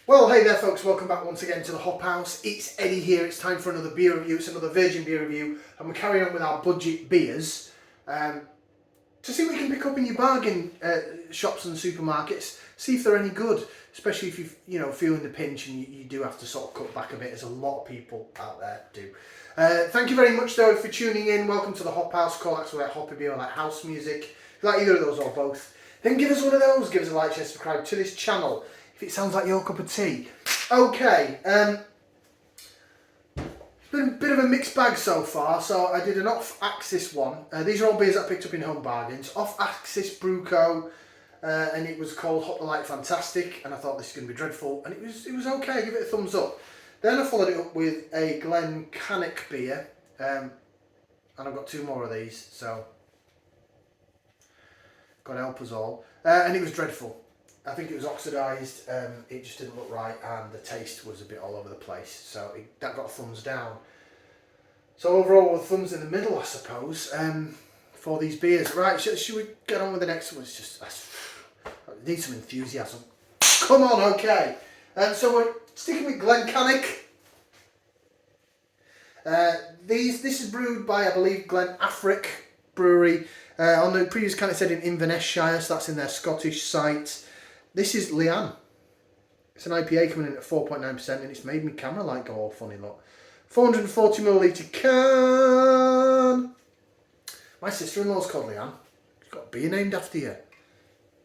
Well, hey there folks, welcome back once again to the Hop House. It's Eddie here. It's time for another beer review. It's another virgin beer review, and we're carrying on with our budget beers to see what you can pick up in your bargain shops and supermarkets. See if they're any good, especially if you're feeling the pinch and you do have to sort of cut back a bit, as a lot of people out there do. Thank you very much though for tuning in. Welcome to the Hop House. Call that like hoppy beer or like house music. If you like either of those or both, then give us one of those. Give us a like, share, subscribe to this channel if it sounds like your cup of tea. Okay, it's been a bit of a mixed bag so far. So I did an off-axis one. These are all beers that I picked up in Home Bargains. Off-axis Brew Co. And it was called Hot the Light Fantastic, and I thought this is going to be dreadful, and it was okay. Give it a thumbs up. Then I followed it up with a Glenn Cannich beer, and I've got two more of these, so God help us all. And it was dreadful. I think it was oxidised. It just didn't look right, and the taste was a bit all over the place. So that got a thumbs down. So overall, with thumbs in the middle, I suppose, for these beers. Right, should we get on with the next one? It's just I need some enthusiasm. Come on, okay. So we're sticking with Glenn Cannich. This is brewed by, I believe, Glen Cannich Brewery. On the previous can it said in Inverness-shire, so that's in their Scottish site. This is Leann. It's an IPA coming in at 4.9%, and it's made me camera light go all funny look. 440ml can. My sister-in-law's called Leann. She's got a beer named after you.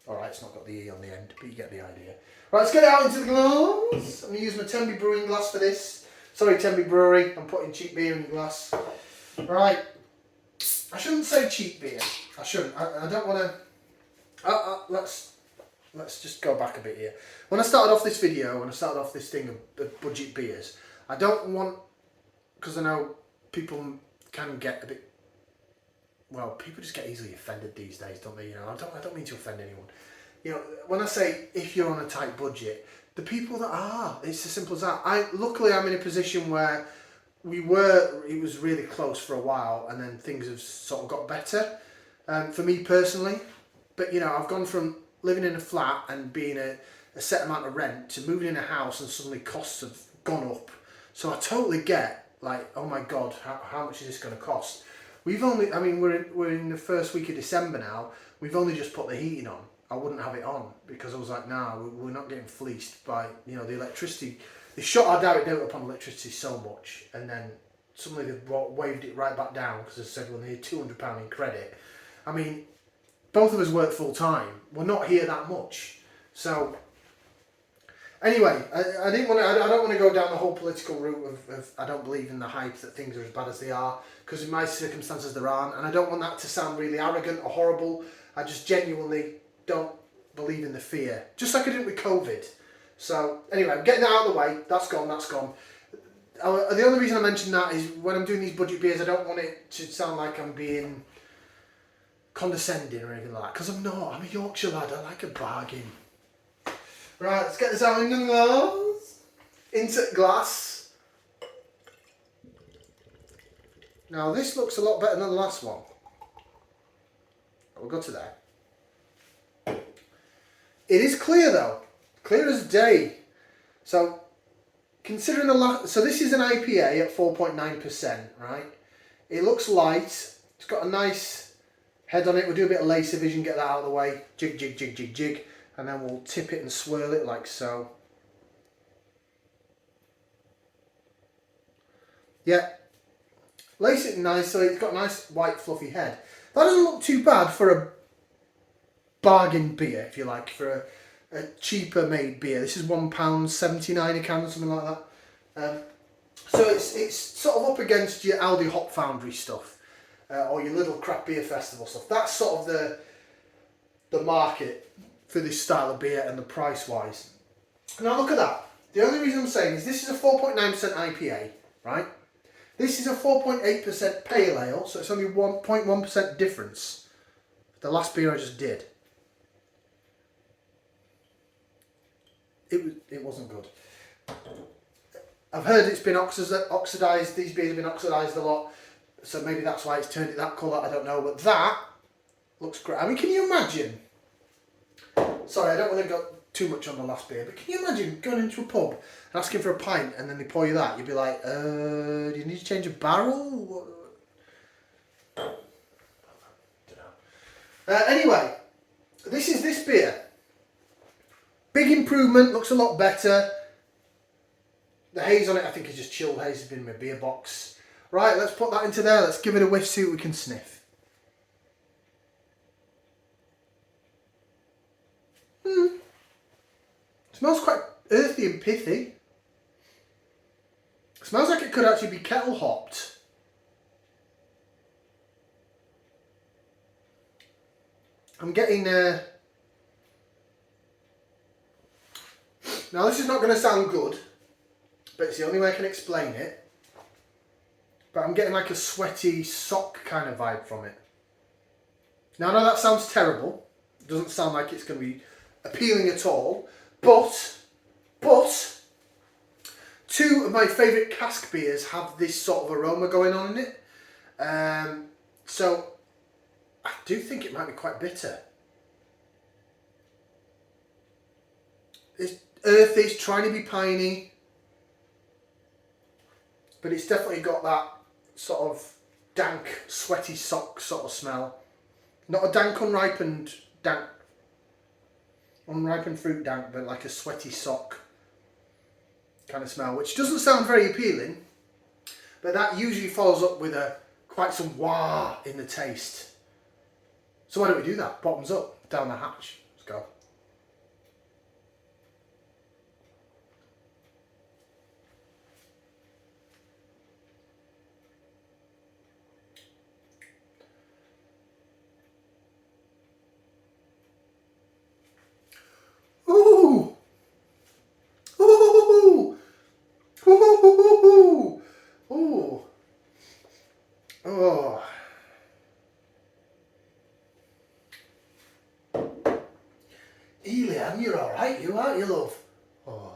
Alright, it's not got the E on the end, but you get the idea. Right, let's get it out into the glass. I'm going to use my Tenby Brewing glass for this. Sorry, Tenby Brewery, I'm putting cheap beer in your glass. Right, I shouldn't say cheap beer. I shouldn't. I don't want to... Let's just go back a bit here. When I started off this video, when I started off this thing of budget beers, I don't want... Because I know people can get a bit... Well, people just get easily offended these days, don't they? I don't mean to offend anyone. When I say if you're on a tight budget, the people that are, it's as simple as that. Luckily, I'm in a position where it was really close for a while, and then things have sort of got better for me personally. But I've gone from living in a flat and being a set amount of rent to moving in a house, and suddenly costs have gone up. So I totally get, like, oh my God, how much is this going to cost? We're in the first week of December now. We've only just put the heating on. I wouldn't have it on because I was like, nah, we're not getting fleeced by, the electricity. They shot our direct debit upon electricity so much, and then suddenly they've waved it right back down because they said we'll need £200 in credit. I mean, both of us work full time. We're not here that much. So anyway, I don't want to go down the whole political route of I don't believe in the hype that things are as bad as they are, because in my circumstances there aren't, and I don't want that to sound really arrogant or horrible. I just genuinely don't believe in the fear, just like I didn't with COVID. So anyway, I'm getting that out of the way. That's gone. The only reason I mention that is when I'm doing these budget beers, I don't want it to sound like I'm being condescending or anything like that, because I'm not. I'm a Yorkshire lad. I like a bargain. Right, let's get this out in the glass. Into glass. Now this looks a lot better than the last one. We'll go to there. It is clear though, clear as day. So considering so this is an IPA at 4.9%, right? It looks light. It's got a nice head on it. We'll do a bit of laser vision, get that out of the way. Jig, jig, jig, jig, jig. And then we'll tip it and swirl it like so. Yeah. Lace it nicely. It's got a nice white fluffy head. That doesn't look too bad for a bargain beer, if you like, for a cheaper made beer. This is £1.79 a can or something like that. So it's sort of up against your Aldi Hop Foundry stuff, or your little craft beer festival stuff. That's sort of the market for this style of beer and the price wise. Now look at that. The only reason I'm saying is this is a 4.9% IPA, right? This is a 4.8% pale ale, so it's only 1.1% difference. The last beer I just did. It wasn't good. I've heard it's been oxidised. These beers have been oxidised a lot, so maybe that's why it's turned it that colour. I don't know, but that looks great. I mean, can you imagine? Sorry, I don't want to go too much on the last beer, but can you imagine going into a pub and asking for a pint and then they pour you that? You'd be like, do you need to change a barrel? Anyway, this is this beer. Big improvement, looks a lot better. The haze on it, I think, is just chilled haze. It's been in my beer box. Right, let's put that into there. Let's give it a whiff, see what we can sniff. Smells quite earthy and pithy. Smells like it could actually be kettle hopped. I'm getting now this is not going to sound good, but it's the only way I can explain it. But I'm getting like a sweaty sock kind of vibe from it. Now I know that sounds terrible. It doesn't sound like it's going to be appealing at all. But two of my favourite cask beers have this sort of aroma going on in it. So I do think it might be quite bitter. It's earthy, it's trying to be piney, but it's definitely got that sort of dank, sweaty sock sort of smell. Not a dank, unripened fruit dank, but like a sweaty sock kind of smell, which doesn't sound very appealing, but that usually follows up with quite some wah in the taste. So why don't we do that? Bottoms up, down the hatch. Let's go. Ooh! Ooh! Ooh! Ooh! Oh! Leann, you're alright, you aren't you, love? Oh.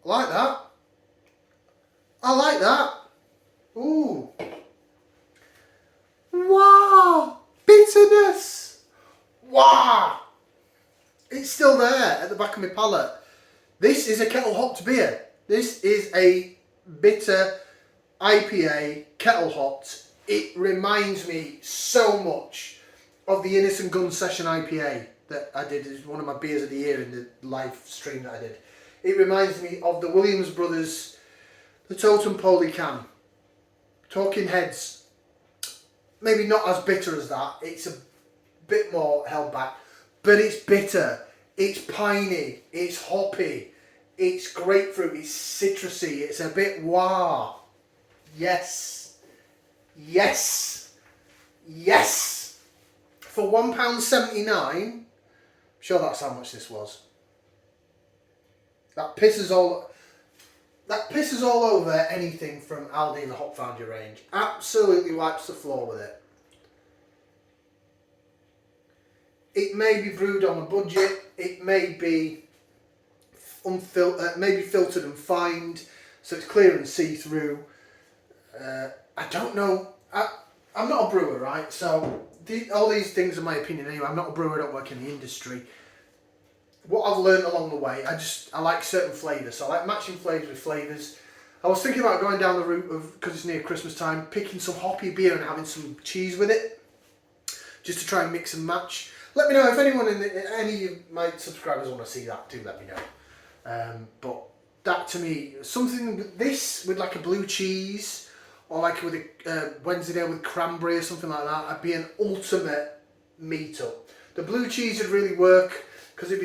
I like that. I like that. Ooh. Wow! Bitterness! Wow! It's still there at the back of my palate. This is a kettle hopped beer. This is a bitter IPA, kettle hopped. It reminds me so much of the Innocent Gun Session IPA that I did. It's one of my beers of the year in the live stream that I did. It reminds me of the Williams Brothers, the Totem Poly can. Talking Heads. Maybe not as bitter as that. It's a bit more held back. But it's bitter. It's piney. It's hoppy. It's grapefruit. It's citrusy. It's a bit wah. Yes. Yes. Yes. For £1.79, I'm sure that's how much this was. That pisses all over anything from Aldi and the Hop Foundry range. Absolutely wipes the floor with it. It may be brewed on a budget. It may be filtered and fined, so it's clear and see-through. I don't know. I'm not a brewer, right? So all these things are my opinion anyway. I'm not a brewer. I don't work in the industry. What I've learned along the way, I like certain flavours. So I like matching flavours with flavours. I was thinking about going down the route of, because it's near Christmas time, picking some hoppy beer and having some cheese with it, just to try and mix and match. Let me know if anyone any of my subscribers want to see that. Do let me know. But that to me, something this with like a blue cheese, or like with a Wednesday with cranberry or something like that, would be an ultimate meetup. The blue cheese would really work because it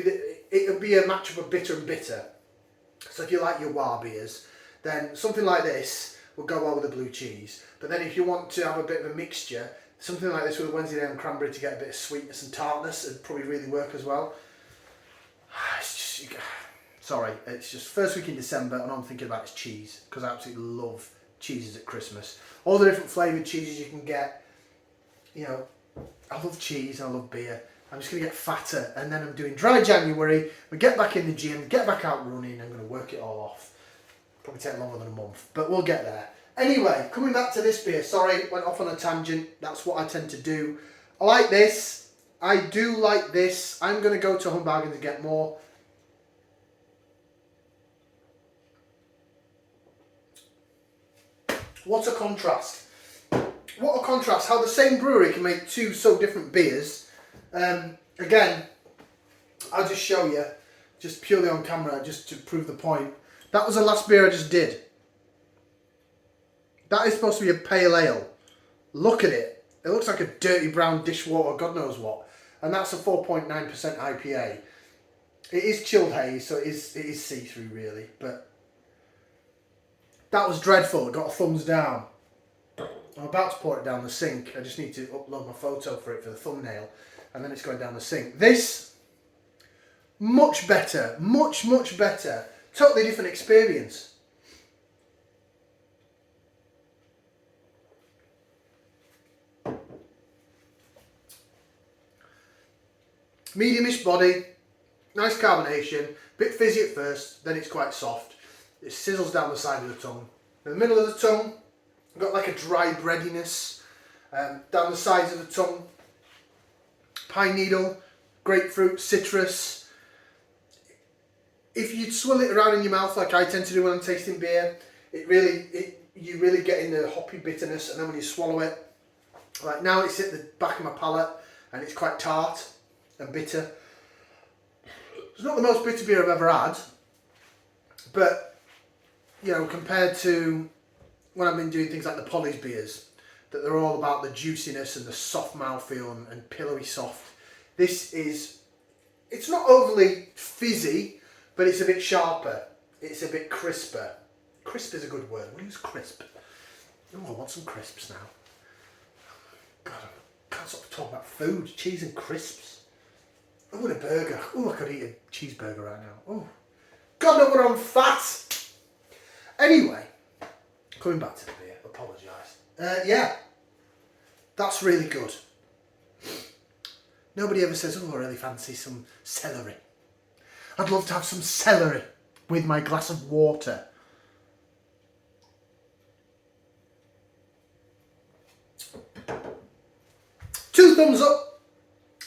would be a matchup of bitter and bitter. So if you like your wah beers, then something like this will go well with the blue cheese. But then if you want to have a bit of a mixture, something like this with a Wednesday and cranberry to get a bit of sweetness and tartness would probably really work as well. It's just, sorry, it's just first week in December and all I'm thinking about is cheese, because I absolutely love cheeses at Christmas. All the different flavoured cheeses you can get. You know, I love cheese and I love beer. I'm just going to get fatter, and then I'm doing dry January. We get back in the gym, get back out running. I'm going to work it all off. Probably take longer than a month, but we'll get there. Anyway, coming back to this beer. Sorry, went off on a tangent. That's what I tend to do. I like this. I do like this. I'm going to go to Home Bargains and get more. What a contrast. What a contrast. How the same brewery can make two so different beers. Again, I'll just show you, just purely on camera, just to prove the point. That was the last beer I just did. That is supposed to be a pale ale. Look at it. It looks like a dirty brown dishwater, God knows what. And that's a 4.9% IPA. It is chilled haze, so it is see-through really. But that was dreadful. It got a thumbs down. I'm about to pour it down the sink. I just need to upload my photo for it for the thumbnail. And then it's going down the sink. This, much better. Much, much better. Totally different experience. Mediumish body, nice carbonation, bit fizzy at first, then it's quite soft. It sizzles down the side of the tongue. In the middle of the tongue, I've got like a dry breadiness. Down the sides of the tongue, pine needle, grapefruit, citrus. If you swirl it around in your mouth like I tend to do when I'm tasting beer, you really get in the hoppy bitterness, and then when you swallow it, like now it's at the back of my palate and it's quite tart and bitter. It's not the most bitter beer I've ever had, but you know, compared to when I've been doing things like the Polly's beers, that they're all about the juiciness and the soft mouthfeel and pillowy soft. This is, it's not overly fizzy, but it's a bit sharper. It's a bit crisper. Crisp is a good word. We'll use crisp. Oh, I want some crisps now. God, I can't stop talking about food, cheese and crisps. Oh, and a burger. Oh, I could eat a cheeseburger right now. Oh, God, no wonder I'm fat. Anyway, coming back to the beer, apologise. Yeah, that's really good. Nobody ever says, oh, I really fancy some celery. I'd love to have some celery with my glass of water. Two thumbs up,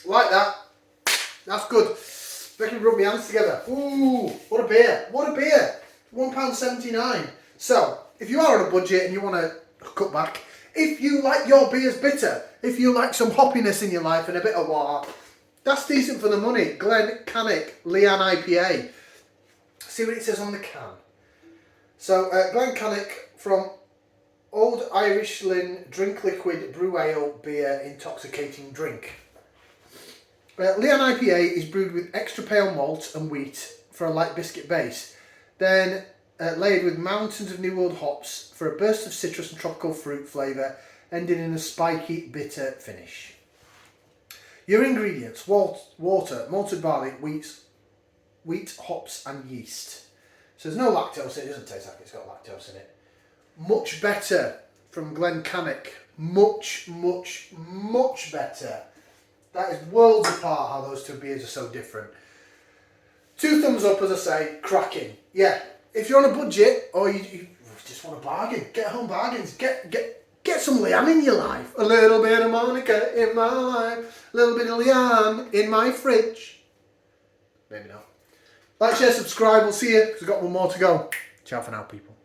like that. That's good. I can rub my hands together. Ooh, what a beer. What a beer. £1.79. So, if you are on a budget and you want to cut back, if you like your beers bitter, if you like some hoppiness in your life and a bit of water, that's decent for the money. Glenn Cannich Leann IPA. See what it says on the can. So, Glenn Cannich from Old Irish Lynn Drink Liquid Brew Ale Beer Intoxicating Drink. Leann IPA is brewed with extra pale malt and wheat for a light biscuit base, then layered with mountains of New World hops for a burst of citrus and tropical fruit flavour, ending in a spiky, bitter finish. Your ingredients: water, malted barley, wheat, hops and yeast. So there's no lactose in it. It doesn't taste like it's got lactose in it. Much better from Glenn Cannich. Much, much, much better. That is worlds apart how those two beers are so different. Two thumbs up, as I say, cracking. Yeah, if you're on a budget or you just want a bargain, get Home Bargains. Get some Leann in your life. A little bit of Monica in my life. A little bit of Leann in my fridge. Maybe not. Like, share, subscribe. We'll see you because we've got one more to go. Ciao for now, people.